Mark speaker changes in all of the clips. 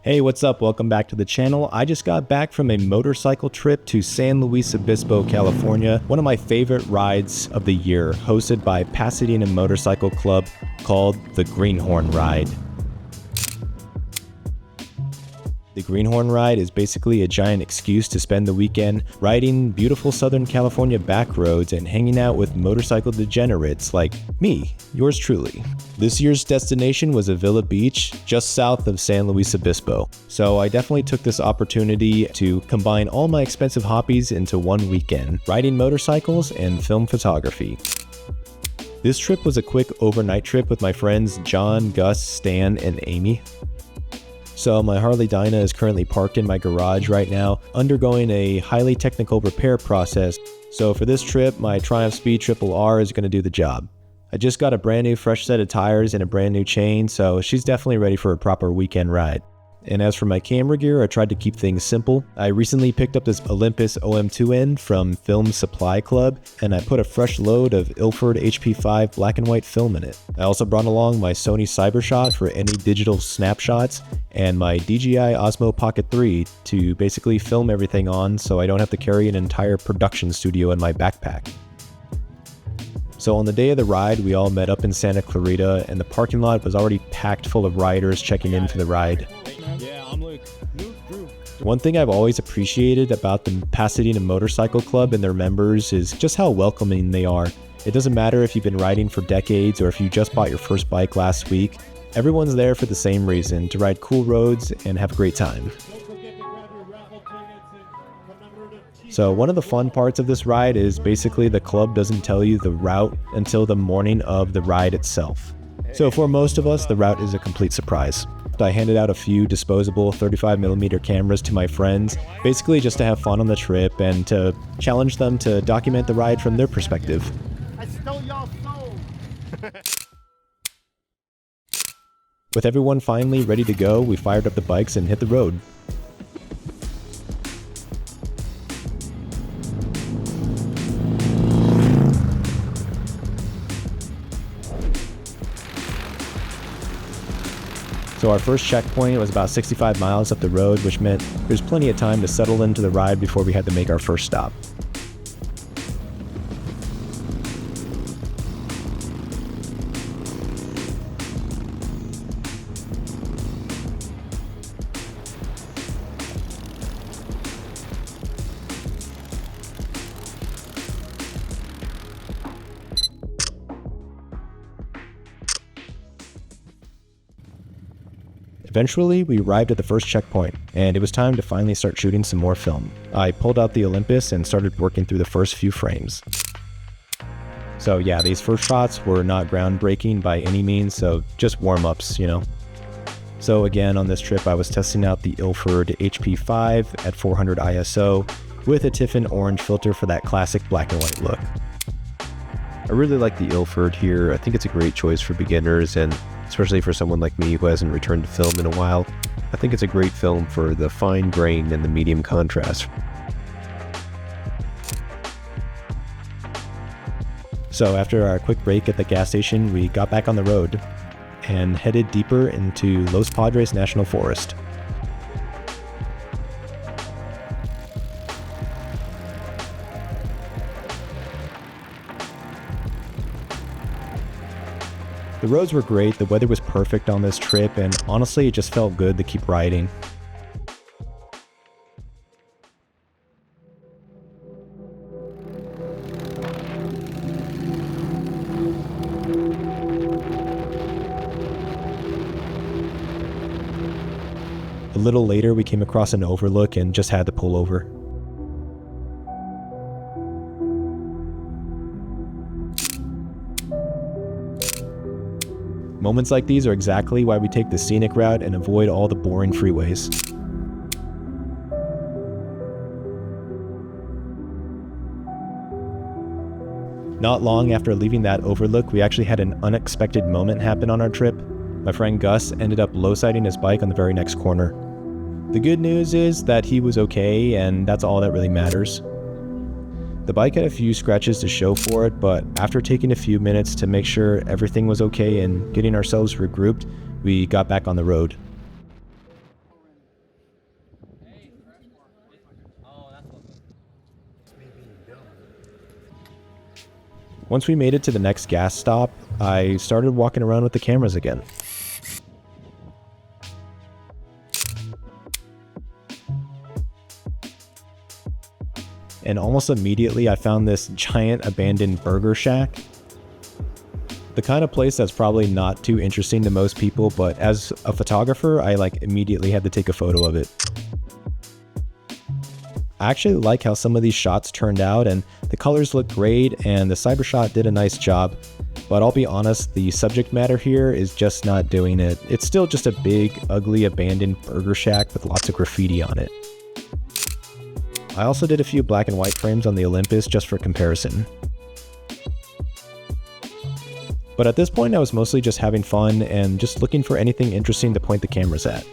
Speaker 1: Hey, what's up? Welcome back to the channel. I just got back from a motorcycle trip to San Luis Obispo, California, one of my favorite rides of the year, hosted by Pasadena Motorcycle Club, called the Greenhorn Ride. The Greenhorn Ride is basically a giant excuse to spend the weekend riding beautiful Southern California back roads and hanging out with motorcycle degenerates like me, yours truly. This year's destination was a Villa Beach just south of San Luis Obispo, so I definitely took this opportunity to combine all my expensive hobbies into one weekend, riding motorcycles and film photography. This trip was a quick overnight trip with my friends John, Gus, Stan, and Amy. So my Harley Dyna is currently parked in my garage right now, undergoing a highly technical repair process. So for this trip, my Triumph Speed Triple R is going to do the job. I just got a brand new fresh set of tires and a brand new chain, so she's definitely ready for a proper weekend ride. And as for my camera gear, I tried to keep things simple. I recently picked up this Olympus OM2-n from Film Supply Club, and I put a fresh load of Ilford HP5 black and white film in it. I also brought along my Sony Cybershot for any digital snapshots, and my DJI Osmo Pocket 3 to basically film everything on so I don't have to carry an entire production studio in my backpack. So on the day of the ride, we all met up in Santa Clarita, and the parking lot was already packed full of riders checking in for the ride.
Speaker 2: Yeah, I'm Luke.
Speaker 1: One thing I've always appreciated about the Pasadena Motorcycle Club and their members is just how welcoming they are. It doesn't matter if you've been riding for decades or if you just bought your first bike last week. Everyone's there for the same reason, to ride cool roads and have a great time. So one of the fun parts of this ride is basically the club doesn't tell you the route until the morning of the ride itself. So for most of us, the route is a complete surprise. I handed out a few disposable 35mm cameras to my friends, basically just to have fun on the trip and to challenge them to document the ride from their perspective.
Speaker 2: I stole y'all's soul.
Speaker 1: With everyone finally ready to go, we fired up the bikes and hit the road. So our first checkpoint was about 65 miles up the road, which meant there's plenty of time to settle into the ride before we had to make our first stop. Eventually, we arrived at the first checkpoint, and it was time to finally start shooting some more film. I pulled out the Olympus and started working through the first few frames. So yeah, these first shots were not groundbreaking by any means, so just warm-ups, you know. So again, on this trip, I was testing out the Ilford HP5 at 400 ISO with a Tiffin orange filter for that classic black and white look. I really like the Ilford here. I think it's a great choice for beginners, and especially for someone like me who hasn't returned to film in a while. I think it's a great film for the fine grain and the medium contrast. So after our quick break at the gas station, we got back on the road and headed deeper into Los Padres National Forest. The roads were great, the weather was perfect on this trip, and honestly it just felt good to keep riding. A little later we came across an overlook and just had to pull over. Moments like these are exactly why we take the scenic route and avoid all the boring freeways. Not long after leaving that overlook, we actually had an unexpected moment happen on our trip. My friend Gus ended up low-siding his bike on the very next corner. The good news is that he was okay, and that's all that really matters. The bike had a few scratches to show for it, but after taking a few minutes to make sure everything was okay and getting ourselves regrouped, we got back on the road. Once we made it to the next gas stop, I started walking around with the cameras again. And almost immediately I found this giant abandoned burger shack. The kind of place that's probably not too interesting to most people, but as a photographer, I immediately had to take a photo of it. I actually like how some of these shots turned out, and the colors look great and the Cybershot did a nice job. But I'll be honest, the subject matter here is just not doing it. It's still just a big, ugly, abandoned burger shack with lots of graffiti on it. I also did a few black and white frames on the Olympus just for comparison. But at this point I was mostly just having fun and just looking for anything interesting to point the cameras at.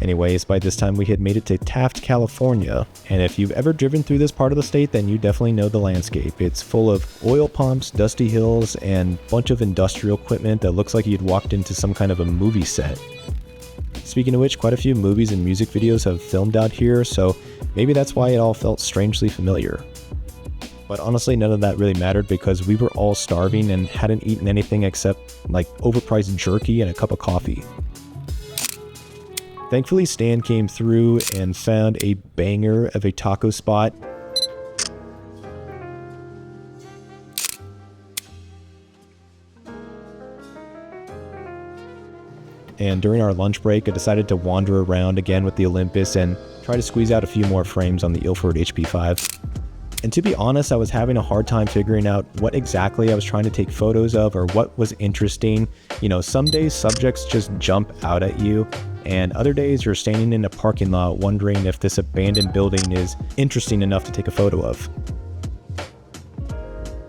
Speaker 1: Anyways, by this time we had made it to Taft, California, and if you've ever driven through this part of the state, then you definitely know the landscape. It's full of oil pumps, dusty hills, and a bunch of industrial equipment that looks like you'd walked into some kind of a movie set. Speaking of which, quite a few movies and music videos have filmed out here, so maybe that's why it all felt strangely familiar. But honestly, none of that really mattered because we were all starving and hadn't eaten anything except overpriced jerky and a cup of coffee. Thankfully, Stan came through and found a banger of a taco spot. And during our lunch break, I decided to wander around again with the Olympus and try to squeeze out a few more frames on the Ilford HP5. And to be honest, I was having a hard time figuring out what exactly I was trying to take photos of or what was interesting. You know, some days subjects just jump out at you, and other days you're standing in a parking lot wondering if this abandoned building is interesting enough to take a photo of.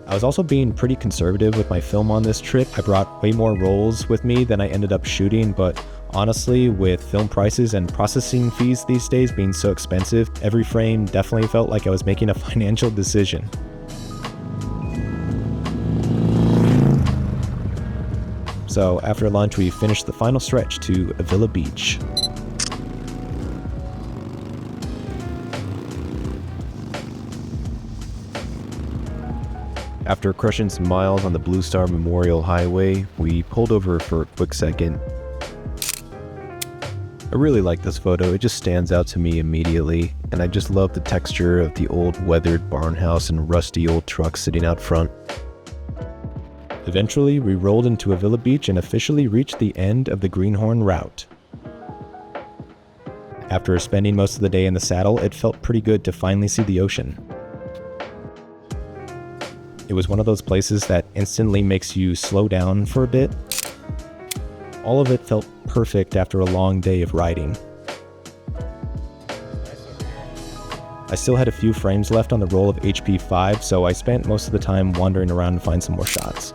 Speaker 1: I was also being pretty conservative with my film on this trip. I brought way more rolls with me than I ended up shooting, but honestly, with film prices and processing fees these days being so expensive, every frame definitely felt like I was making a financial decision. So after lunch, we finished the final stretch to Avila Beach. After crushing some miles on the Blue Star Memorial Highway, we pulled over for a quick second. I really like this photo, it just stands out to me immediately, and I just love the texture of the old weathered barn house and rusty old truck sitting out front. Eventually, we rolled into Avila Beach and officially reached the end of the Greenhorn route. After spending most of the day in the saddle, it felt pretty good to finally see the ocean. It was one of those places that instantly makes you slow down for a bit. All of it felt perfect after a long day of riding. I still had a few frames left on the roll of HP5, so I spent most of the time wandering around to find some more shots.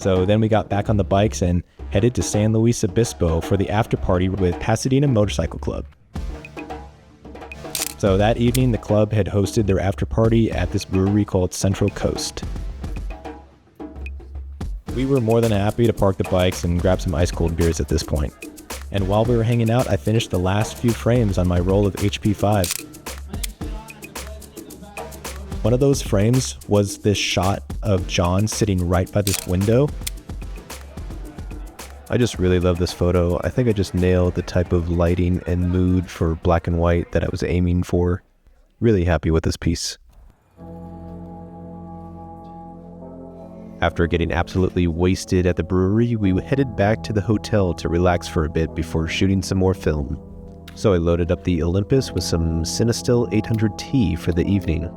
Speaker 1: So then we got back on the bikes and headed to San Luis Obispo for the after party with Pasadena Motorcycle Club. So that evening, the club had hosted their after party at this brewery called Central Coast. We were more than happy to park the bikes and grab some ice cold beers at this point. And while we were hanging out, I finished the last few frames on my roll of HP5. One of those frames was this shot of John sitting right by this window. I just really love this photo. I think I just nailed the type of lighting and mood for black and white that I was aiming for. Really happy with this piece. After getting absolutely wasted at the brewery, we headed back to the hotel to relax for a bit before shooting some more film. So I loaded up the Olympus with some Cinestill 800T for the evening.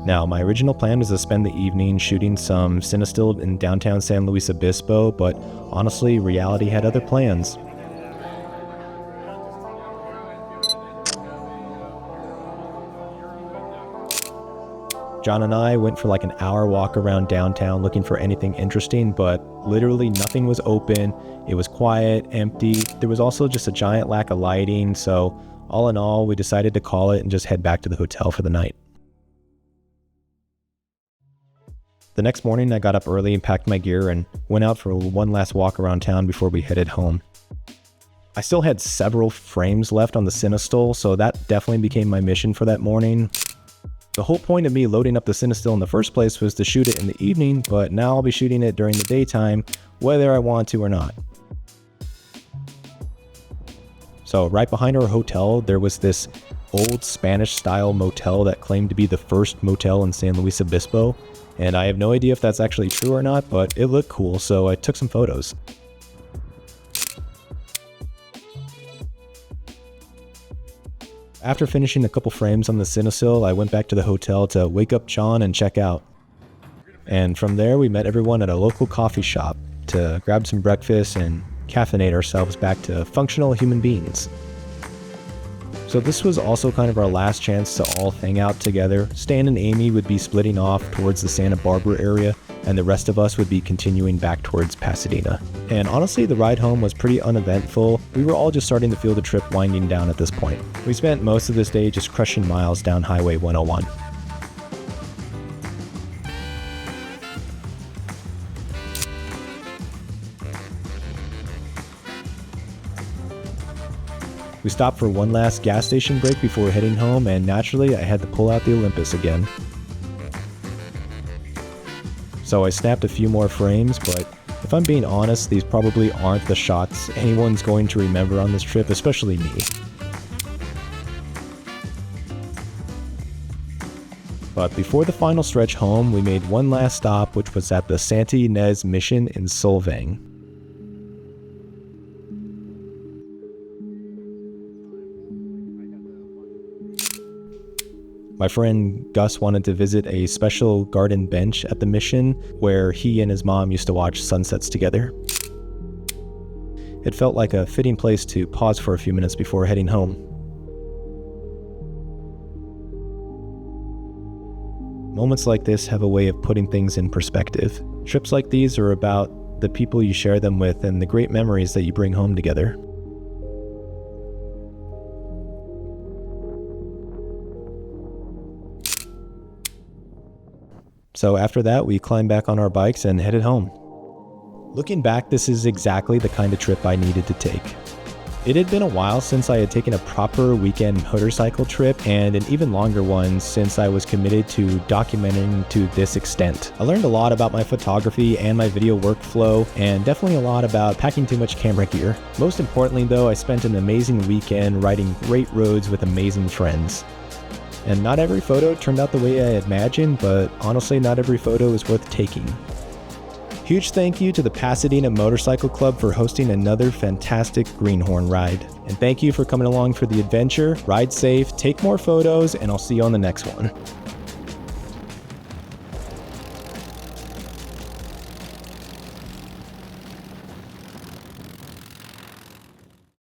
Speaker 1: Now, my original plan was to spend the evening shooting some Cinestill in downtown San Luis Obispo, but honestly, reality had other plans. John and I went for like an hour walk around downtown looking for anything interesting, but literally nothing was open. It was quiet, empty. There was also just a giant lack of lighting, so all in all, we decided to call it and just head back to the hotel for the night. The next morning, I got up early and packed my gear and went out for one last walk around town before we headed home. I still had several frames left on the Cinestill, so that definitely became my mission for that morning. The whole point of me loading up the Cinestill in the first place was to shoot it in the evening, but now I'll be shooting it during the daytime, whether I want to or not. So right behind our hotel, there was this old Spanish-style motel that claimed to be the first motel in San Luis Obispo, and I have no idea if that's actually true or not, but it looked cool, so I took some photos. After finishing a couple frames on the Cinestill, I went back to the hotel to wake up John and check out. And from there, we met everyone at a local coffee shop to grab some breakfast and caffeinate ourselves back to functional human beings. So this was also kind of our last chance to all hang out together. Stan and Amy would be splitting off towards the Santa Barbara area, and the rest of us would be continuing back towards Pasadena. And honestly, the ride home was pretty uneventful. We were all just starting to feel the trip winding down at this point. We spent most of this day just crushing miles down Highway 101. We stopped for one last gas station break before heading home, and naturally I had to pull out the Olympus again. So I snapped a few more frames, but if I'm being honest, these probably aren't the shots anyone's going to remember on this trip, especially me. But before the final stretch home, we made one last stop, which was at the Santa Ynez Mission in Solvang. My friend Gus wanted to visit a special garden bench at the mission where he and his mom used to watch sunsets together. It felt like a fitting place to pause for a few minutes before heading home. Moments like this have a way of putting things in perspective. Trips like these are about the people you share them with and the great memories that you bring home together. So after that, we climbed back on our bikes and headed home. Looking back, this is exactly the kind of trip I needed to take. It had been a while since I had taken a proper weekend motorcycle trip, and an even longer one since I was committed to documenting to this extent. I learned a lot about my photography and my video workflow, and definitely a lot about packing too much camera gear. Most importantly though, I spent an amazing weekend riding great roads with amazing friends. And not every photo turned out the way I imagined, but honestly, not every photo is worth taking. Huge thank you to the Pasadena Motorcycle Club for hosting another fantastic Greenhorn Ride. And thank you for coming along for the adventure. Ride safe, take more photos, and I'll see you on the next one.